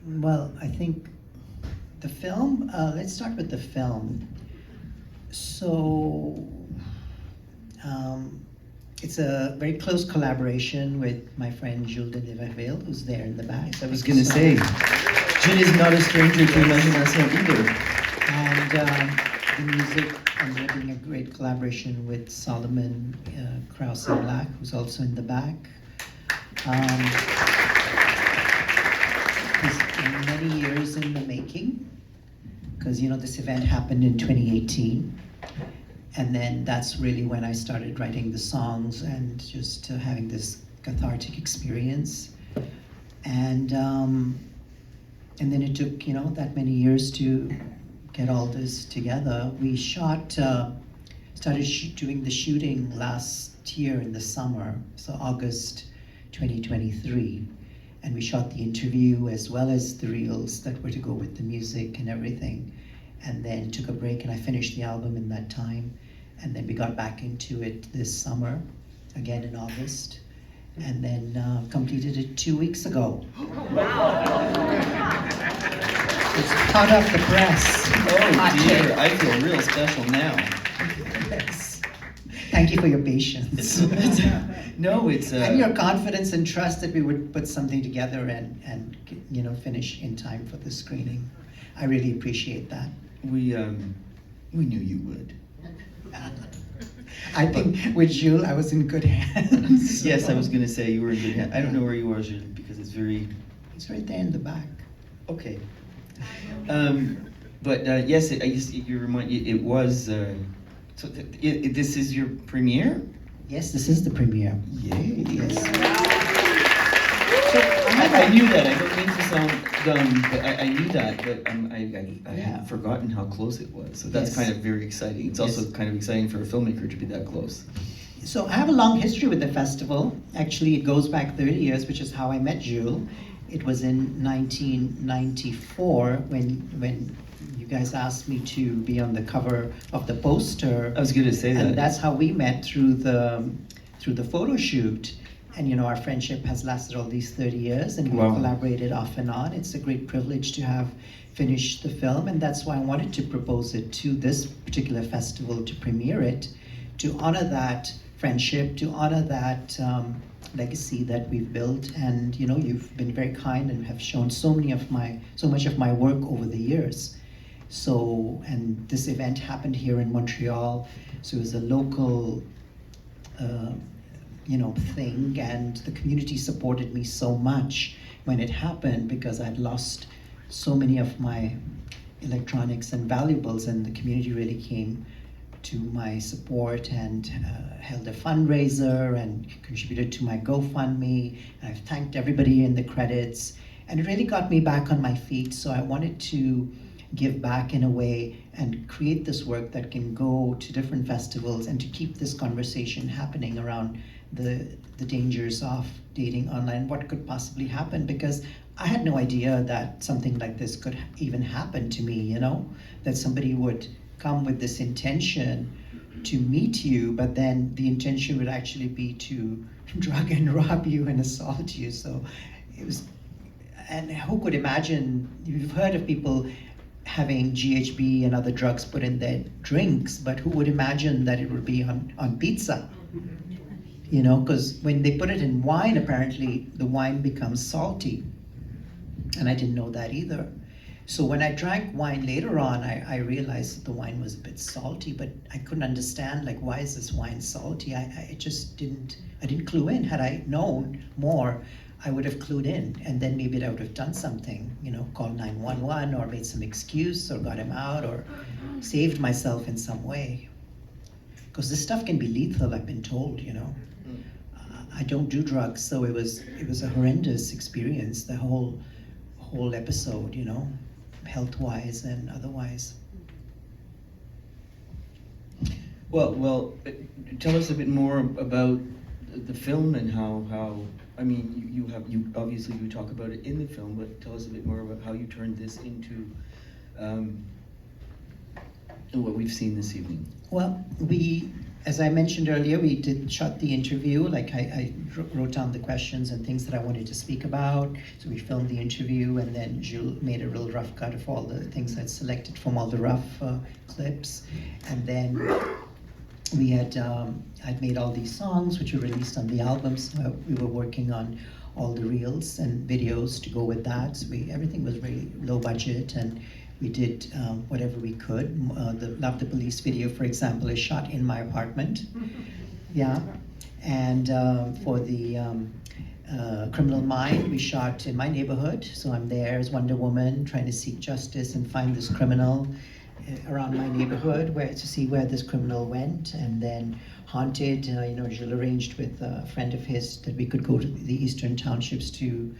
Well, I think the film, let's start with the film. So, it's a very close collaboration with my friend Jules de Neverville, who's there in the back. I was going to say, Jules is not a stranger to Image-Nation either. And the music, I'm doing a great collaboration with Solomon Krause Black, who's also in the back. It's many years in the making, because this event happened in 2018. And then that's really when I started writing the songs and just having this cathartic experience. And then it took, that many years to get all this together. We started doing the shooting last year in the summer, so August 2023. And we shot the interview as well as the reels that were to go with the music and everything. And then took a break, and I finished the album in that time. And then we got back into it this summer, again in August. And then completed it 2 weeks ago. It's hot off the press. Oh dear, I feel real special now. Yes. Thank you for your patience. No, it's... And your confidence and trust that we would put something together and finish in time for the screening. I really appreciate that. We knew you would. I think with Jules, I was in good hands. Yes, I was going to say you were in good hands. I don't know where you are, Jules, because it's very... It's right there in the back. Okay. But yes, it was... So this is your premiere? Yes, this is the premiere. Yay. Yes. So I knew that. I don't mean to sound dumb, but I knew that. But I had forgotten how close it was. So that's kind of very exciting. It's also kind of exciting for a filmmaker to be that close. So I have a long history with the festival. Actually, it goes back 30 years, which is how I met Jules. It was in 1994 when you guys asked me to be on the cover of the poster. I was going to say that. And that's how we met through the photo shoot. And our friendship has lasted all these 30 years, and we've collaborated off and on. It's a great privilege to have finished the film, and that's why I wanted to propose it to this particular festival, to premiere it, to honor that friendship, to honor that legacy that we've built. And you've been very kind and have shown so much of my work over the years. So, and this event happened here in Montreal, so it was a local thing, and the community supported me so much when it happened, because I'd lost so many of my electronics and valuables, and the community really came to my support and held a fundraiser and contributed to my GoFundMe. And I've thanked everybody in the credits, and it really got me back on my feet. So I wanted to give back in a way and create this work that can go to different festivals and to keep this conversation happening around the dangers of dating online, what could possibly happen, because I had no idea that something like this could even happen to me, that somebody would come with this intention to meet you, but then the intention would actually be to drug and rob you and assault you. So it was, and who could imagine, you've heard of people having GHB and other drugs put in their drinks, but who would imagine that it would be on pizza? Because when they put it in wine, apparently the wine becomes salty. And I didn't know that either. So when I drank wine later on, I realized that the wine was a bit salty, but I couldn't understand, why is this wine salty? I just didn't clue in. Had I known more, I would have clued in, and then maybe I would have done something, called 911 or made some excuse or got him out or saved myself in some way. Because this stuff can be lethal, I've been told, I don't do drugs, so it was a horrendous experience, the whole episode, health-wise and otherwise. Well, tell us a bit more about the film and how I mean, you obviously you talk about it in the film, but tell us a bit more about how you turned this into what we've seen this evening. Well, we as I mentioned earlier, we did shot the interview. Like I wrote down the questions and things that I wanted to speak about. So we filmed the interview, and then Jules made a real rough cut of all the things I'd selected from all the rough clips. And then we had I'd made all these songs, which were released on the albums. We were working on all the reels and videos to go with that. So everything was very low budget, and we did whatever we could. The Love the Police video, for example, is shot in my apartment. Yeah. And for the Criminal Mind, we shot in my neighborhood. So I'm there as Wonder Woman trying to seek justice and find this criminal around my neighborhood to see where this criminal went. And then Haunted, Jules arranged with a friend of his that we could go to the Eastern Townships to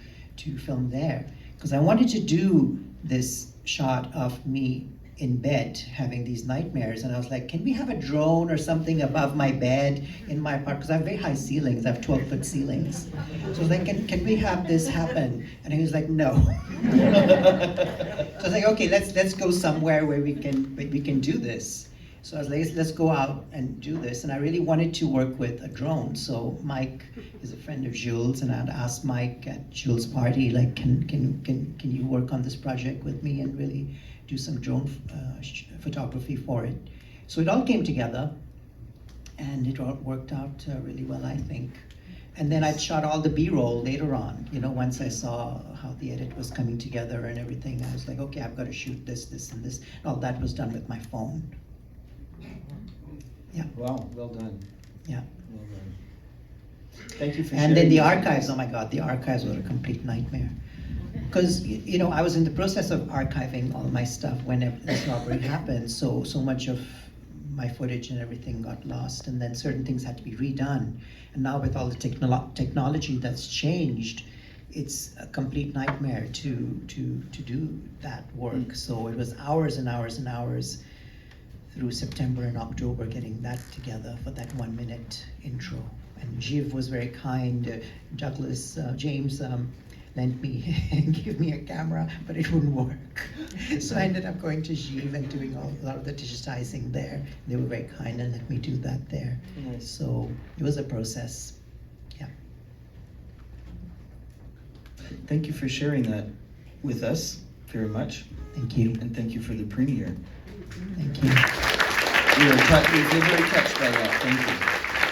film there. Because I wanted to do this shot of me in bed having these nightmares, and I was like, can we have a drone or something above my bed in my apartment? Because I have very high ceilings, I have 12-foot ceilings. So I was like, can we have this happen? And he was like, no. So I was like, okay, let's go somewhere where we can do this. So I was like, let's go out and do this. And I really wanted to work with a drone. So Mike is a friend of Jules, and I'd asked Mike at Jules' party, like, can you work on this project with me and really do some drone photography for it? So it all came together, and it all worked out really well, I think. And then I shot all the B-roll later on. Once I saw how the edit was coming together and everything, I was like, okay, I've got to shoot this, and this. And all that was done with my phone. Yeah. Wow, well done. Yeah. Well done. Thank you for sharing. And then the archives, oh my God, the archives were a complete nightmare. Because, I was in the process of archiving all my stuff when this robbery happened, so much of my footage and everything got lost, and then certain things had to be redone. And now with all the technology that's changed, it's a complete nightmare to do that work. So it was hours and hours and hours through September and October getting that together for that 1-minute intro. And Jiv was very kind. Douglas, James lent me and gave me a camera, but it wouldn't work. So I ended up going to Jiv and doing a lot of the digitizing there. They were very kind and let me do that there. Nice. So it was a process. Yeah. Thank you for sharing that with us very much. Thank you. And thank you for the premiere. Thank you. We feel very touched by that. Thank you.